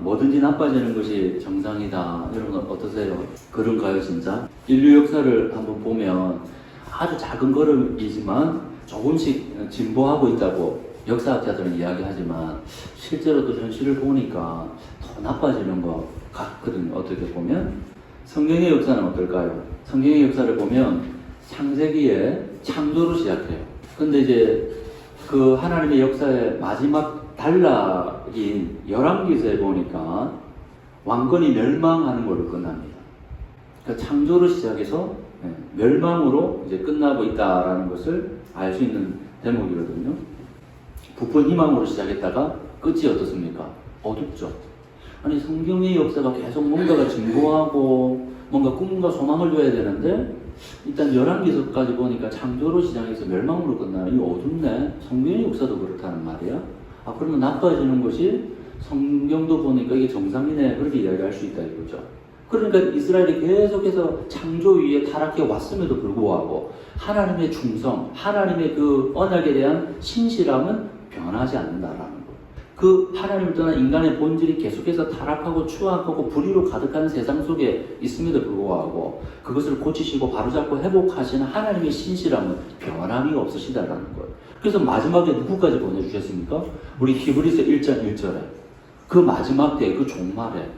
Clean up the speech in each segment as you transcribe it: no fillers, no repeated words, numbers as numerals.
뭐든지 나빠지는 것이 정상이다. 여러분 어떠세요? 그런가요 진짜? 인류 역사를 한번 보면 아주 작은 걸음이지만 조금씩 진보하고 있다고 역사학자들은 이야기하지만 실제로 또 현실을 보니까 더 나빠지는 것 같거든요. 어떻게 보면 성경의 역사는 어떨까요? 성경의 역사를 보면 창세기에 창조로 시작해요. 근데 이제 그 하나님의 역사의 마지막 단락인 열왕기서에 보니까 왕권이 멸망하는 걸로 끝납니다. 그러니까 창조로 시작해서 멸망으로 이제 끝나고 있다라는 것을 알 수 있는 대목이거든요. 부푼 희망으로 시작했다가 끝이 어떻습니까? 어둡죠. 아니 성경의 역사가 계속 뭔가가 진보하고 뭔가 꿈과 소망을 줘야 되는데 일단 열왕기서까지 보니까 창조로 시작해서 멸망으로 끝나는 이거 어둡네. 성경의 역사도 그렇다는 말이야. 아 그러면 나빠지는 것이 성경도 보니까 이게 정상이네 그렇게 이야기할 수 있다 이거죠. 그러니까 이스라엘이 계속해서 창조 위에 타락해 왔음에도 불구하고 하나님의 충성, 하나님의 그 언약에 대한 신실함은 변하지 않는다라는 거. 그 하나님을 떠난 인간의 본질이 계속해서 타락하고 추악하고 불의로 가득한 세상 속에 있음에도 불구하고 그것을 고치시고 바로잡고 회복하시는 하나님의 신실함은 변함이 없으시다라는 거예요. 그래서 마지막에 누구까지 보내주셨습니까? 우리 히브리서 1장 1절에 그 마지막 때에 그 종말에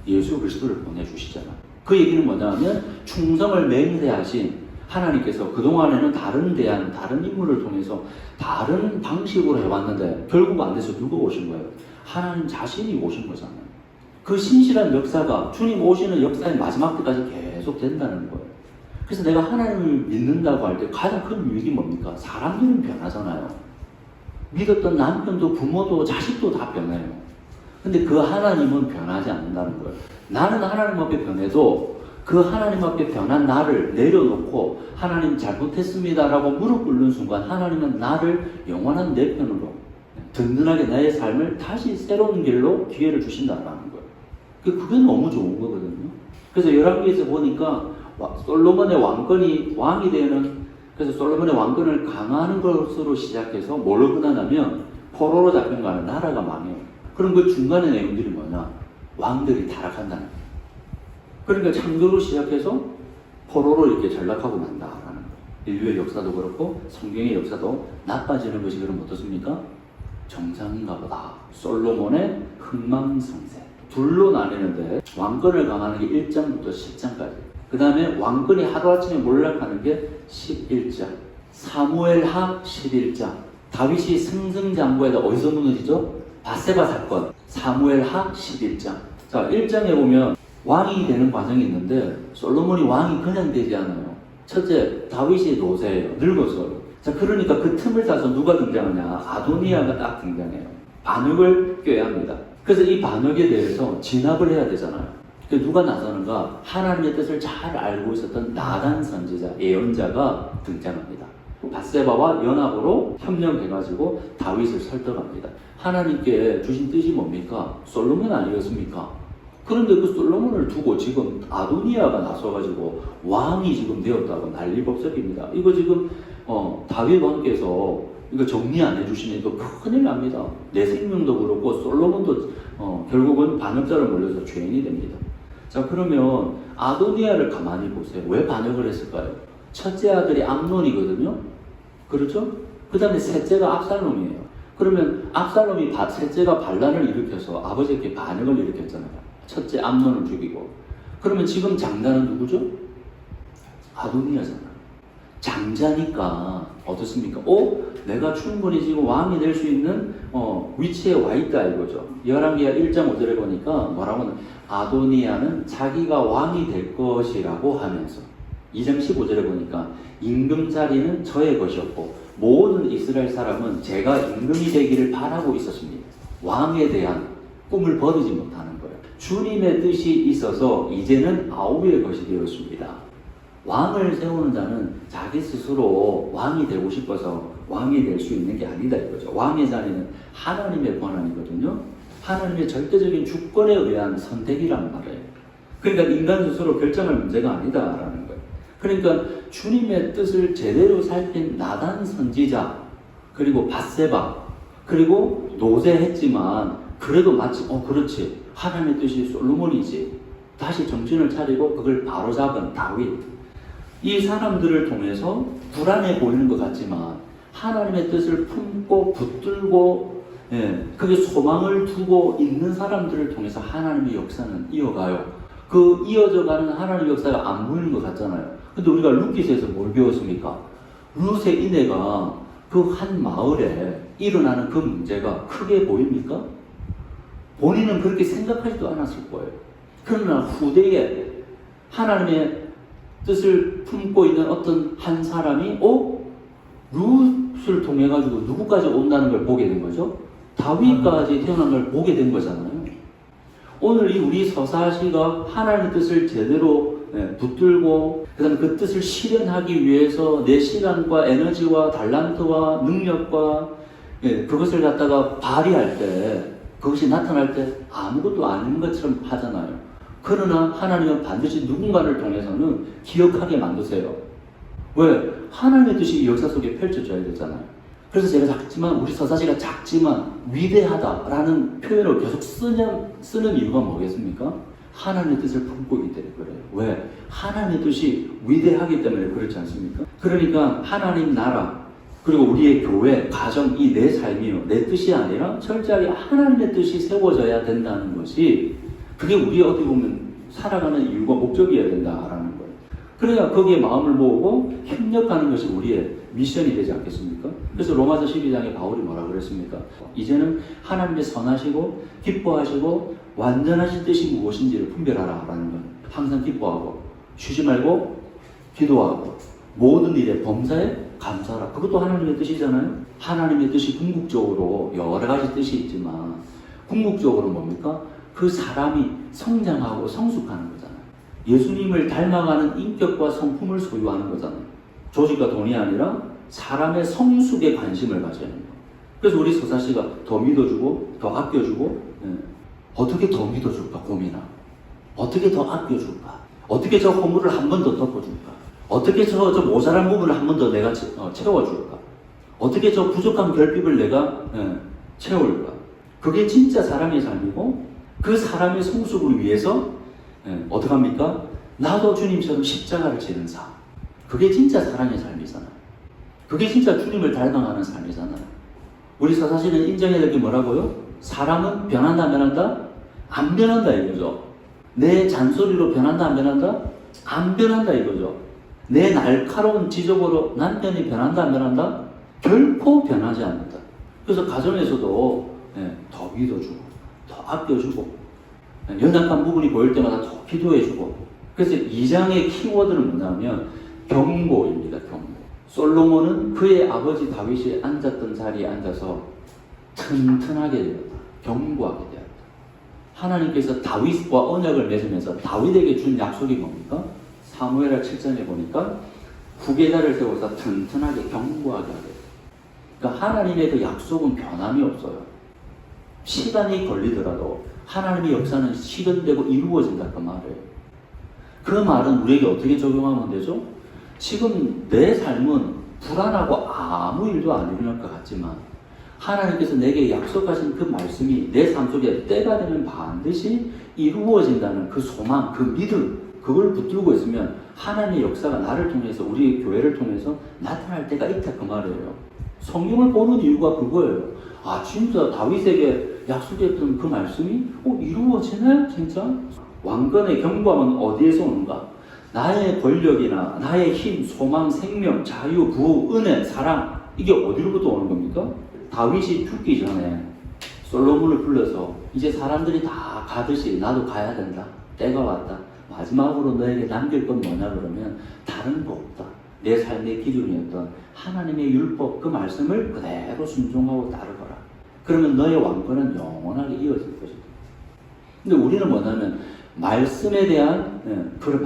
예수 그리스도를 보내주시잖아요. 그 얘기는 뭐냐면 충성을 맹세하신 하나님께서 그동안에는 다른 인물을 통해서 다른 방식으로 해왔는데 결국 안 돼서 누가 오신 거예요? 하나님 자신이 오신 거잖아요. 그 신실한 역사가 주님 오시는 역사의 마지막 때까지 계속 된다는 거예요. 그래서 내가 하나님을 믿는다고 할 때 가장 큰 유익이 뭡니까? 사람들은 변하잖아요. 믿었던 남편도 부모도 자식도 다 변해요. 근데 그 하나님은 변하지 않는다는 거예요. 나는 하나님 앞에 변해도 그 하나님 앞에 변한 나를 내려놓고 하나님 잘못했습니다라고 무릎 꿇는 순간 하나님은 나를 영원한 내 편으로 든든하게 나의 삶을 다시 새로운 길로 기회를 주신다는 거예요. 그게 너무 좋은 거거든요. 그래서 열왕기에서 보니까 솔로몬의 왕권이 왕이 되는 그래서 솔로몬의 왕권을 강화하는 것으로 시작해서 뭘로 끝나냐면 포로로 잡힌 거는 나라가 망해요. 그럼 그 중간의 내용들이 뭐냐? 왕들이 타락한다는 거예요. 그러니까 창조로 시작해서 포로로 이렇게 전락하고 만다라는 거예요. 인류의 역사도 그렇고 성경의 역사도 나빠지는 것이 그럼 어떻습니까? 정상인가 보다. 솔로몬의 흥망성쇠. 둘로 나뉘는데 왕권을 강화하는 게 1장부터 10장까지. 그 다음에 왕권이 하루아침에 몰락하는 게 11장. 사무엘하 11장. 다윗이 승승장구에다 어디서 무너지죠? 바세바 사건. 사무엘하 11장. 자, 1장에 보면 왕이 되는 과정이 있는데 솔로몬이 왕이 그냥 되지 않아요. 첫째, 다윗이 노쇠예요. 늙었어요. 자, 그러니까 그 틈을 타서 누가 등장하냐? 아도니아가 딱 등장해요. 반역을 껴야 합니다. 그래서 이 반역에 대해서 진압을 해야 되잖아요. 누가 나서는가? 하나님의 뜻을 잘 알고 있었던 나단 선지자, 예언자가 등장합니다. 바세바와 연합으로 협력해가지고 다윗을 설득합니다. 하나님께 주신 뜻이 뭡니까? 솔로몬 아니었습니까? 그런데 그 솔로몬을 두고 지금 아도니아가 나서가지고 왕이 지금 되었다고 난리법석입니다. 이거 지금 다윗 왕께서 이거 정리 안 해주시면 이거 큰일 납니다. 내 생명도 그렇고 솔로몬도 결국은 반역자로 몰려서 죄인이 됩니다. 자, 그러면 아도니아를 가만히 보세요. 왜 반역을 했을까요? 첫째 아들이 암논이거든요. 그렇죠? 그 다음에 셋째가 압살롬이에요. 그러면 압살롬이 셋째가 반란을 일으켜서 아버지에게 반역을 일으켰잖아요. 첫째 암논을 죽이고. 그러면 지금 장자는 누구죠? 아도니아잖아요. 장자니까 어떻습니까? 내가 충분히 지금 왕이 될 수 있는 위치에 와 있다 이거죠. 열왕기하 1장 5절에 보니까 뭐라고 하면 아도니아는 자기가 왕이 될 것이라고 하면서 2장 15절에 보니까 임금 자리는 저의 것이었고 모든 이스라엘 사람은 제가 임금이 되기를 바라고 있었습니다. 왕에 대한 꿈을 버리지 못하는 거예요. 주님의 뜻이 있어서 이제는 아우의 것이 되었습니다. 왕을 세우는 자는 자기 스스로 왕이 되고 싶어서 왕이 될 수 있는 게 아니다 이거죠. 왕의 자리는 하나님의 권한이거든요. 하나님의 절대적인 주권에 의한 선택이란 말이에요. 그러니까 인간 스스로 결정할 문제가 아니다라는 거예요. 그러니까 주님의 뜻을 제대로 살핀 나단 선지자, 그리고 바세바, 그리고 노쇠했지만 그래도 마치 그렇지, 하나님의 뜻이 솔로몬이지, 다시 정신을 차리고 그걸 바로잡은 다윗, 이 사람들을 통해서 불안해 보이는 것 같지만 하나님의 뜻을 품고 붙들고 그게 소망을 두고 있는 사람들을 통해서 하나님의 역사는 이어가요. 그 이어져가는 하나님의 역사가 안 보이는 것 같잖아요. 근데 우리가 룻기서에서 뭘 배웠습니까? 룻의 이내가 그 한 마을에 일어나는 그 문제가 크게 보입니까? 본인은 그렇게 생각하지도 않았을 거예요. 그러나 후대에 하나님의 뜻을 품고 있는 어떤 한 사람이 룻을 통해 가지고 누구까지 온다는 걸 보게 된 거죠? 다윗까지 태어난 걸 보게 된 거잖아요. 오늘 이 우리 서사시가 하나님의 뜻을 제대로 붙들고 그다음에 그 뜻을 실현하기 위해서 내 시간과 에너지와 달란트와 능력과 그것을 갖다가 발휘할 때, 그것이 나타날 때 아무것도 아닌 것처럼 하잖아요. 그러나 하나님은 반드시 누군가를 통해서는 기억하게 만드세요. 왜? 하나님의 뜻이 이 역사 속에 펼쳐져야 되잖아요. 그래서 제가 작지만, 우리 서사시가 작지만 위대하다라는 표현을 계속 쓰는 이유가 뭐겠습니까? 하나님의 뜻을 품고 있기 때문에 그래요. 왜? 하나님의 뜻이 위대하기 때문에 그렇지 않습니까? 그러니까 하나님 나라, 그리고 우리의 교회, 가정, 이 내 삶이요, 내 뜻이 아니라 철저하게 하나님의 뜻이 세워져야 된다는 것이, 그게 우리 어떻게 보면 살아가는 이유가 목적이어야 된다라는 거예요. 그래야 거기에 마음을 모으고 협력하는 것이 우리의 미션이 되지 않겠습니까? 그래서 로마서 12장에 바울이 뭐라 그랬습니까? 이제는 하나님의 선하시고 기뻐하시고 완전하신 뜻이 무엇인지를 분별하라 라는 거예요. 항상 기뻐하고 쉬지 말고 기도하고 모든 일에 범사에 감사하라. 그것도 하나님의 뜻이잖아요. 하나님의 뜻이 궁극적으로 여러 가지 뜻이 있지만 궁극적으로 뭡니까? 그 사람이 성장하고 성숙하는 거잖아요. 예수님을 닮아가는 인격과 성품을 소유하는 거잖아요. 조직과 돈이 아니라 사람의 성숙에 관심을 가져야 합니다. 그래서 우리 서사시가 더 믿어주고 더 아껴주고 어떻게 더 믿어줄까 고민하. 어떻게 더 아껴줄까? 어떻게 저 허물을 한 번 더 덮어줄까? 어떻게 저 모자란 부분을 한 번 더 내가 채워줄까? 어떻게 저 부족한 결핍을 내가 채울까? 그게 진짜 사람의 삶이고 그 사람의 성숙을 위해서 어떻게 합니까? 나도 주님처럼 십자가를 지는 삶. 그게 진짜 사랑의 삶이잖아요. 그게 진짜 주님을 닮아가는 삶이잖아요. 우리 서사시는 인정해야 될 게 뭐라고요? 사람은 변한다 안 변한다? 안 변한다 이거죠. 내 잔소리로 변한다 안 변한다? 안 변한다 이거죠. 내 날카로운 지적으로 남편이 변한다 안 변한다? 결코 변하지 않는다. 그래서 가정에서도 더 믿어주고 더 아껴주고 연약한 부분이 보일 때마다 더 기도해주고. 그래서 2장의 키워드는 뭐냐면 경고입니다. 경고. 솔로몬은 그의 아버지 다윗이 앉았던 자리에 앉아서 튼튼하게 되었다. 경고하게 되었다. 하나님께서 다윗과 언약을 맺으면서 다윗에게 준 약속이 뭡니까? 사무엘하 7장에 보니까 후계자를 세워서 튼튼하게 경고하게 하겠다. 그러니까 하나님의 그 약속은 변함이 없어요. 시간이 걸리더라도 하나님의 역사는 실현되고 이루어진다 그 말이에요. 그 말은 우리에게 어떻게 적용하면 되죠? 지금 내 삶은 불안하고 아무 일도 안 일어날 것 같지만 하나님께서 내게 약속하신 그 말씀이 내 삶 속에 때가 되면 반드시 이루어진다는 그 소망, 그 믿음, 그걸 붙들고 있으면 하나님의 역사가 나를 통해서, 우리 교회를 통해서 나타날 때가 있다 그 말이에요. 성경을 보는 이유가 그거예요. 아 진짜 다윗에게 약속했던 그 말씀이 이루어지네 진짜? 왕권의 경고함은 어디에서 오는가? 나의 권력이나 나의 힘, 소망, 생명, 자유, 부호, 은혜, 사랑, 이게 어디로부터 오는 겁니까? 다윗이 죽기 전에 솔로몬을 불러서 이제 사람들이 다 가듯이 나도 가야 된다. 때가 왔다. 마지막으로 너에게 남길 건 뭐냐 그러면 다른 거 없다. 내 삶의 기준이었던 하나님의 율법 그 말씀을 그대로 순종하고 따르거라. 그러면 너의 왕권은 영원하게 이어질 것이다. 근데 우리는 뭐냐면 말씀에 대한 그래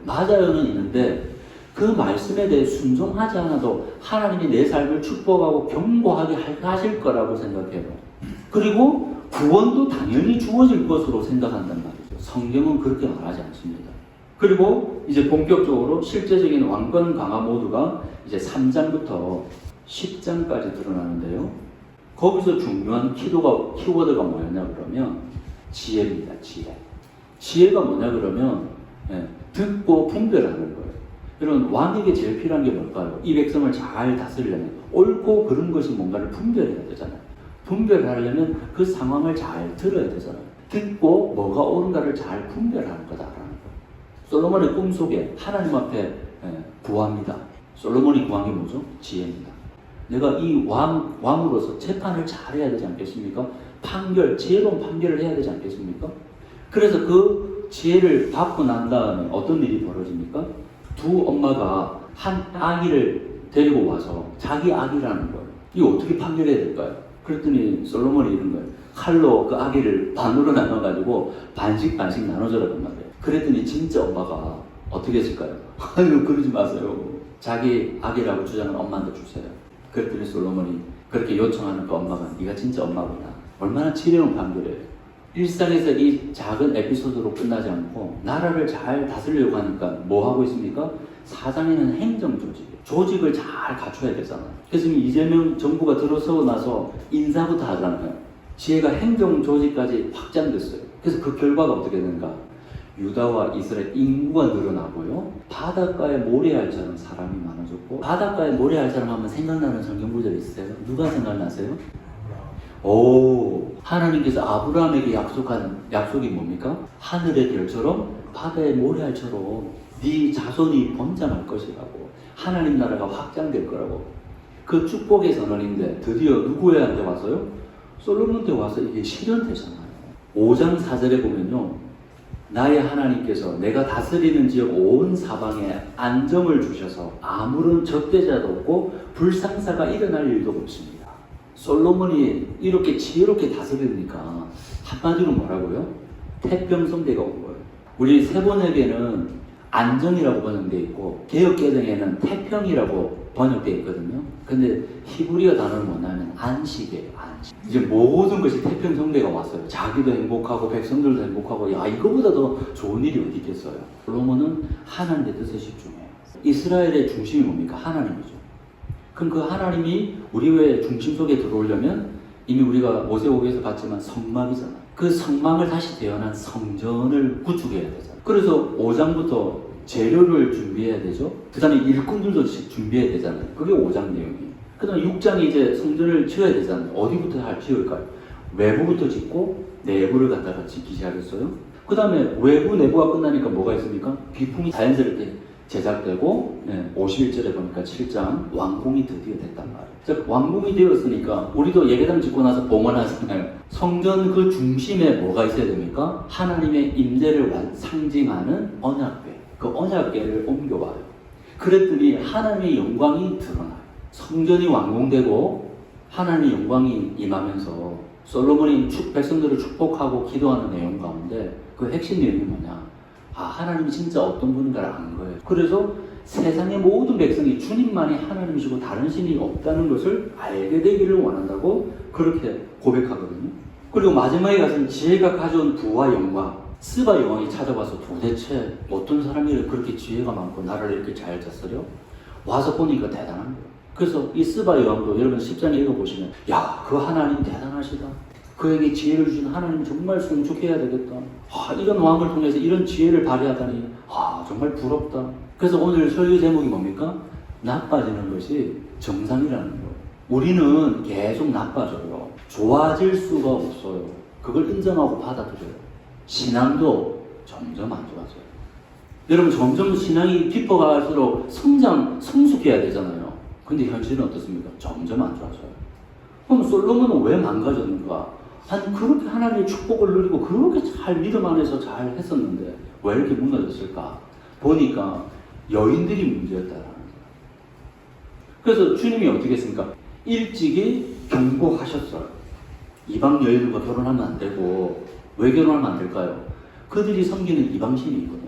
맞아요는 있는데 그 말씀에 대해 순종하지 않아도 하나님이 내 삶을 축복하고 경고하게 하실 거라고 생각해요. 그리고 구원도 당연히 주어질 것으로 생각한단 말이죠. 성경은 그렇게 말하지 않습니다. 그리고 이제 본격적으로 실제적인 왕권 강화 모두가 이제 3장부터 10장까지 드러나는데요. 거기서 중요한 키워드가 뭐였냐 그러면 지혜입니다. 지혜. 지혜가 뭐냐 그러면 듣고 분별하는 거예요. 이런 왕에게 제일 필요한 게 뭘까요? 이 백성을 잘 다스리려면 옳고 그른 것이 뭔가를 분별해야 되잖아요. 분별하려면 그 상황을 잘 들어야 되잖아요. 듣고 뭐가 옳은가를 잘 분별하는 거다라는 거예요. 솔로몬의 꿈속에 하나님 앞에 구합니다. 솔로몬이 구한 게 뭐죠? 지혜입니다. 내가 이 왕으로서 재판을 잘해야 되지 않겠습니까? 지혜로운 판결을 해야 되지 않겠습니까? 그래서 그 지혜를 받고 난 다음에 어떤 일이 벌어집니까? 두 엄마가 한 아기를 데리고 와서 자기 아기라는 거예요. 이거 어떻게 판결해야 될까요? 그랬더니 솔로몬이 이런 거예요. 칼로 그 아기를 반으로 나눠가지고 반씩 나눠줘라고 말이에요. 그랬더니 진짜 엄마가 어떻게 했을까요? 아유, 그러지 마세요. 자기 아기라고 주장하는 엄마한테 주세요. 그랬더니 솔로몬이 그렇게 요청하는 그 엄마가 네가 진짜 엄마구나. 얼마나 지혜로운 판결이에요. 일상에서 이 작은 에피소드로 끝나지 않고 나라를 잘 다스리려고 하니까 뭐 하고 있습니까? 사장에는 행정 조직을 잘 갖춰야 되잖아요. 그래서 지금 이재명 정부가 들어서고 나서 인사부터 하잖아요. 지혜가 행정 조직까지 확장됐어요. 그래서 그 결과가 어떻게 되는가? 유다와 이스라엘 인구가 늘어나고요. 바닷가에 모래알처럼 사람이 많아졌고, 바닷가에 모래알처럼 하면 생각나는 성경 구절 있어요? 누가 생각나세요? 하나님께서 아브라함에게 약속한 약속이 뭡니까? 하늘의 별처럼 바다의 모래알처럼 네 자손이 번창할 것이라고, 하나님 나라가 확장될 거라고. 그 축복의 선언인데 드디어 누구한테 와서요? 솔로몬한테 와서 이게 실현되잖아요. 5장 4절에 보면요, 나의 하나님께서 내가 다스리는 지역 온 사방에 안정을 주셔서 아무런 적대자도 없고 불상사가 일어날 일도 없습니다. 솔로몬이 이렇게 지혜롭게 다스리니까 한마디로 뭐라고요? 태평성대가 온 거예요. 우리 세번역에는 안정이라고 번역되어 있고 개역개정에는 태평이라고 번역되어 있거든요. 근데 히브리어 단어는 뭐냐면 안식이에요. 안식. 이제 모든 것이 태평성대가 왔어요. 자기도 행복하고 백성들도 행복하고, 야, 이거보다 더 좋은 일이 어디 있겠어요. 솔로몬은 하나님의 뜻에 집중해요. 이스라엘의 중심이 뭡니까? 하나님이죠. 그럼 그 하나님이 우리의 중심 속에 들어오려면 이미 우리가 모세오경에서 봤지만 성막이잖아요. 그 성막을 다시 대연한 성전을 구축해야 되잖아요. 그래서 5장부터 재료를 준비해야 되죠. 그 다음에 일꾼들도 준비해야 되잖아요. 그게 5장 내용이에요. 그 다음에 6장이 이제 성전을 지어야 되잖아요. 어디부터 지을까요? 외부부터 짓고 내부를 갖다가 짓기 시작했어요. 그 다음에 외부 내부가 끝나니까 뭐가 있습니까? 비품이 자연스럽게 제작되고, 51절에 보니까 7장 왕궁이 드디어 됐단 말이에요. 즉 왕궁이 되었으니까 우리도 예배당 짓고 나서 봉헌하잖아요. 성전 그 중심에 뭐가 있어야 됩니까? 하나님의 임재를 상징하는 언약궤. 그 언약궤를 옮겨와요. 그랬더니 하나님의 영광이 드러나요. 성전이 완공되고 하나님의 영광이 임하면서 솔로몬이 백성들을 축복하고 기도하는 내용 가운데 그 핵심 내용이 뭐냐? 하나님이 진짜 어떤 분인가를 아는 거예요. 그래서 세상의 모든 백성이 주님만이 하나님이시고 다른 신이 없다는 것을 알게 되기를 원한다고 그렇게 고백하거든요. 그리고 마지막에 가서는 지혜가 가져온 부와 영광, 스바 여왕이 찾아와서 도대체 어떤 사람이 그렇게 지혜가 많고 나라를 이렇게 잘 다스려? 와서 보니까 대단한 거예요. 그래서 이 스바 여왕도 여러분 10장 읽어보시면, 야, 그 하나님 대단하시다. 그에게 지혜를 주신 하나님 정말 송축해야 되겠다. 이런 왕을 통해서 이런 지혜를 발휘하다니 정말 부럽다. 그래서 오늘 설교 제목이 뭡니까? 나빠지는 것이 정상이라는 거예요. 우리는 계속 나빠져요. 좋아질 수가 없어요. 그걸 인정하고 받아들여요. 신앙도 점점 안 좋아져요. 여러분, 점점 신앙이 깊어갈수록 성숙해야 되잖아요. 근데 현실은 어떻습니까? 점점 안 좋아져요. 그럼 솔로몬은 왜 망가졌는가? 그렇게 하나님의 축복을 누리고 그렇게 잘 믿음 안에서 잘 했었는데 왜 이렇게 무너졌을까? 보니까 여인들이 문제였다라는 거예요. 그래서 주님이 어떻게 했습니까? 일찍이 경고하셨어요. 이방 여인과 결혼하면 안 되고. 왜 결혼하면 안 될까요? 그들이 섬기는 이방신이 있거든요.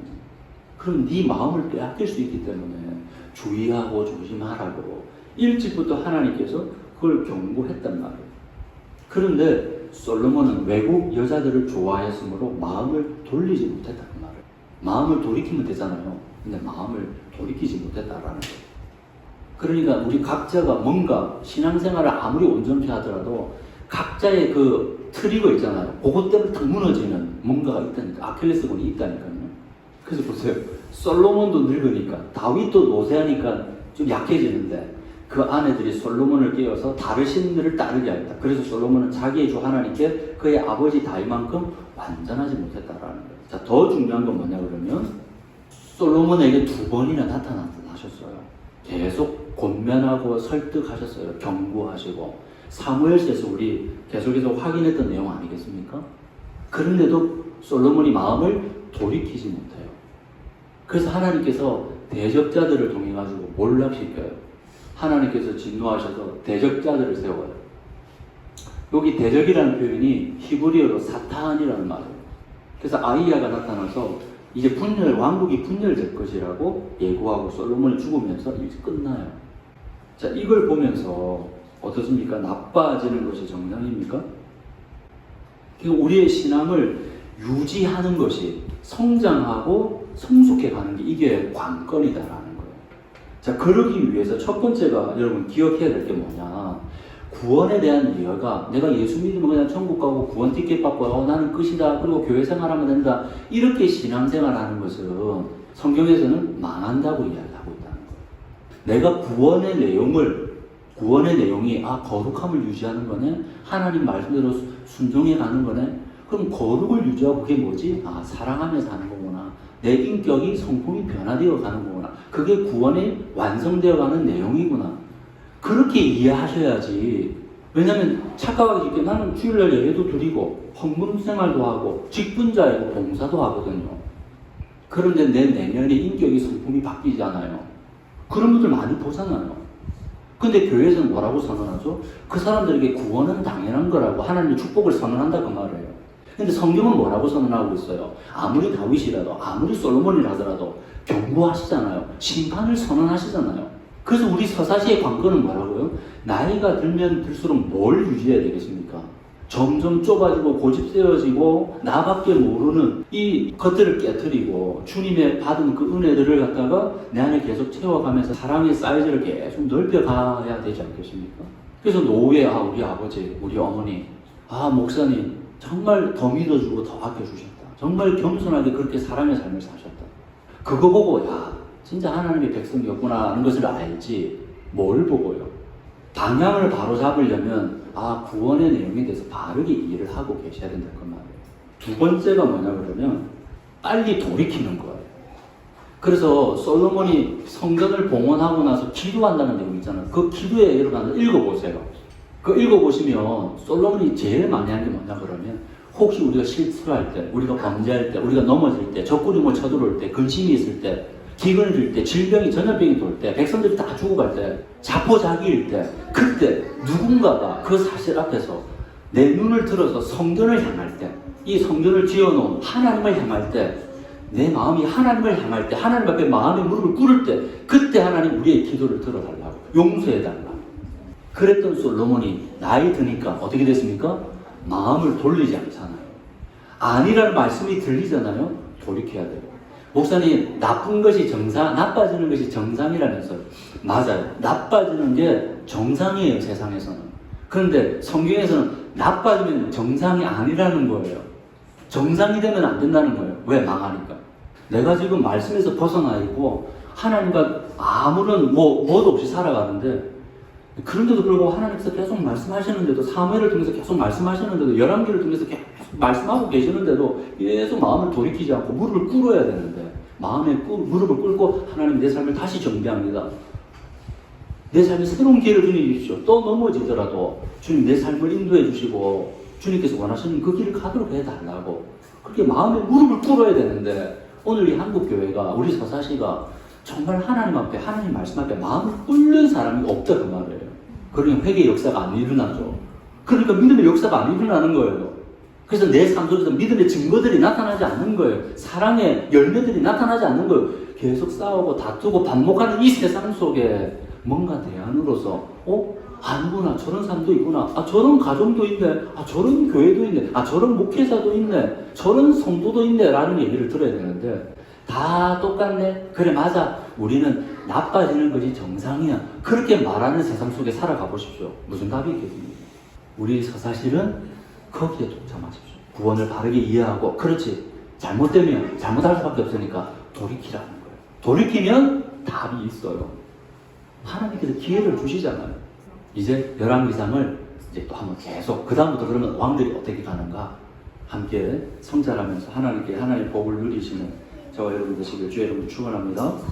그럼 네 마음을 빼앗길 수 있기 때문에 주의하고 조심하라고 일찍부터 하나님께서 그걸 경고했단 말이에요. 그런데 솔로몬은 외국 여자들을 좋아했으므로 마음을 돌리지 못했다는 말이에요. 마음을 돌이키면 되잖아요. 근데 마음을 돌이키지 못했다라는 거예요. 그러니까 우리 각자가 뭔가 신앙생활을 아무리 온전히 하더라도 각자의 그 트리거 있잖아요. 그것 때문에 탁 무너지는 뭔가가 있다니까. 아킬레스건이 있다니까요. 그래서 보세요. 솔로몬도 늙으니까, 다윗도 노쇠하니까 좀 약해지는데 그 아내들이 솔로몬을 깨워서 다른 신들을 따르게 하였다. 그래서 솔로몬은 자기의 주 하나님께 그의 아버지 다윗만큼 완전하지 못했다라는 거예요. 자, 더 중요한 건 뭐냐 그러면 솔로몬에게 2번이나 나타나셨어요. 계속 권면하고 설득하셨어요. 경고하시고. 사무엘서에서 우리 계속해서 확인했던 내용 아니겠습니까? 그런데도 솔로몬이 마음을 돌이키지 못해요. 그래서 하나님께서 대적자들을 통해가지고 몰락시켜요. 하나님께서 진노하셔서 대적자들을 세워요. 여기 대적이라는 표현이 히브리어로 사탄이라는 말이에요. 그래서 아이야가 나타나서 이제 왕국이 분열될 것이라고 예고하고 솔로몬이 죽으면서 이제 끝나요. 자, 이걸 보면서 어떻습니까? 나빠지는 것이 정상입니까? 우리의 신앙을 유지하는 것이 성장하고 성숙해가는 게 이게 관건이다라는 거예요. 자, 그러기 위해서 첫 번째가 여러분 기억해야 될 게 뭐냐? 구원에 대한 이해가 내가 예수 믿으면 그냥 천국 가고 구원 티켓 받고 나는 끝이다. 그리고 교회 생활하면 된다. 이렇게 신앙생활하는 것은 성경에서는 망한다고 이야기하고 있다는 거예요. 내가 구원의 내용이 거룩함을 유지하는 거네. 하나님 말씀대로 순종해 가는 거네. 그럼 거룩을 유지하고 그게 뭐지? 사랑하며 사는 거구나. 내 인격이 성품이 변화되어 가는 거구나. 그게 구원이 완성되어 가는 내용이구나. 그렇게 이해하셔야지. 왜냐면 착각하기 쉽게 나는 주일날 예배도 드리고 헌금 생활도 하고 직분자이고 봉사도 하거든요. 그런데 내 내면의 인격이 성품이 바뀌잖아요. 그런 분들 많이 보잖아요. 근데 교회에서는 뭐라고 선언하죠? 그 사람들에게 구원은 당연한 거라고 하나님의 축복을 선언한다 그 말이에요. 근데 성경은 뭐라고 선언하고 있어요? 아무리 다윗이라도 아무리 솔로몬이라더라도 경고하시잖아요. 심판을 선언하시잖아요. 그래서 우리 서사시의 관건은 뭐라고요? 나이가 들면 들수록 뭘 유지해야 되겠습니까? 점점 좁아지고 고집세워지고 나밖에 모르는 이 것들을 깨트리고 주님의 받은 그 은혜들을 갖다가 내 안에 계속 채워가면서 사랑의 사이즈를 계속 넓혀가야 되지 않겠습니까? 그래서 노후에 우리 아버지, 우리 어머니, 목사님 정말 더 믿어주고 더 아껴주셨다. 정말 겸손하게 그렇게 사랑의 삶을 사셨다. 그거 보고 진짜 하나님의 백성이었구나 하는 것을 알지 뭘 보고요? 방향을 바로 잡으려면 구원의 내용에 대해서 바르게 이해를 하고 계셔야 된다 그 말이에요. 두 번째가 뭐냐 그러면 빨리 돌이키는 거예요. 그래서 솔로몬이 성전을 봉헌하고 나서 기도한다는 내용 있잖아요. 그 기도에 여러분 한번 읽어보세요. 그 읽어보시면 솔로몬이 제일 많이 한 게 뭐냐 그러면 혹시 우리가 실수할 때, 우리가 범죄할 때, 우리가 넘어질 때, 적군이 쳐들어올 때, 근심이 있을 때, 기근을 줄 때, 질병이, 전염병이 돌 때, 백성들이 다 죽어갈 때, 자포자기일 때, 그때 누군가가 그 사실 앞에서 내 눈을 들어서 성전을 향할 때, 이 성전을 지어놓은 하나님을 향할 때, 내 마음이 하나님을 향할 때, 하나님 앞에 마음의 무릎을 꿇을 때, 그때 하나님 우리의 기도를 들어달라고, 용서해달라고. 그랬던 솔로몬이 나이 드니까 어떻게 됐습니까? 마음을 돌리지 않잖아요. 아니라는 말씀이 들리잖아요. 돌이켜야 돼요. 목사님, 나빠지는 것이 정상이라면서요. 맞아요. 나빠지는 게 정상이에요, 세상에서는. 그런데 성경에서는 나빠지면 정상이 아니라는 거예요. 정상이 되면 안 된다는 거예요. 왜? 망하니까. 내가 지금 말씀에서 벗어나 있고 하나님과 아무런 뭐도 없이 살아가는데 그런데도 불구하고 하나님께서 계속 말씀하시는데도 사무엘을 통해서 계속 말씀하시는데도 열왕기를 통해서 계속 말씀하고 계시는데도 계속 마음을 돌이키지 않고 무릎을 꿇어야 되는데 마음에 무릎을 꿇고 하나님 내 삶을 다시 정비합니다. 내 삶에 새로운 기회를 주십시오. 또 넘어지더라도 주님 내 삶을 인도해 주시고 주님께서 원하시는 그 길을 가도록 해달라고 그렇게 마음에 무릎을 꿇어야 되는데 오늘 이 한국교회가 우리 서사시가 정말 하나님 앞에 하나님 말씀 앞에 마음을 꿇는 사람이 없다 그 말이에요. 그러니까 회개의 역사가 안 일어나죠. 그러니까 믿음의 역사가 안 일어나는 거예요. 그래서 내 삶 속에서 믿음의 증거들이 나타나지 않는 거예요. 사랑의 열매들이 나타나지 않는 거예요. 계속 싸우고 다투고 반복하는 이 세상 속에 뭔가 대안으로서 아니구나 저런 사람도 있구나 저런 가정도 있네 저런 교회도 있네 저런 목회자도 있네 저런 성도도 있네 라는 얘기를 들어야 되는데 다 똑같네. 그래 맞아. 우리는 나빠지는 것이 정상이야. 그렇게 말하는 세상 속에 살아가 보십시오. 무슨 답이 있겠습니까? 우리 사실은 거기에 동참하십시오. 구원을 바르게 이해하고 그렇지. 잘못되면 잘못할 수밖에 없으니까 돌이키라는 거예요. 돌이키면 답이 있어요. 하나님께서 기회를 주시잖아요. 이제 열왕기상을 이제 또 한번 계속 그 다음부터 그러면 왕들이 어떻게 가는가 함께 성찰하면서 하나님께 하나님의 복을 누리시는 저와 여러분 되시길 주의 이름으로 축원합니다.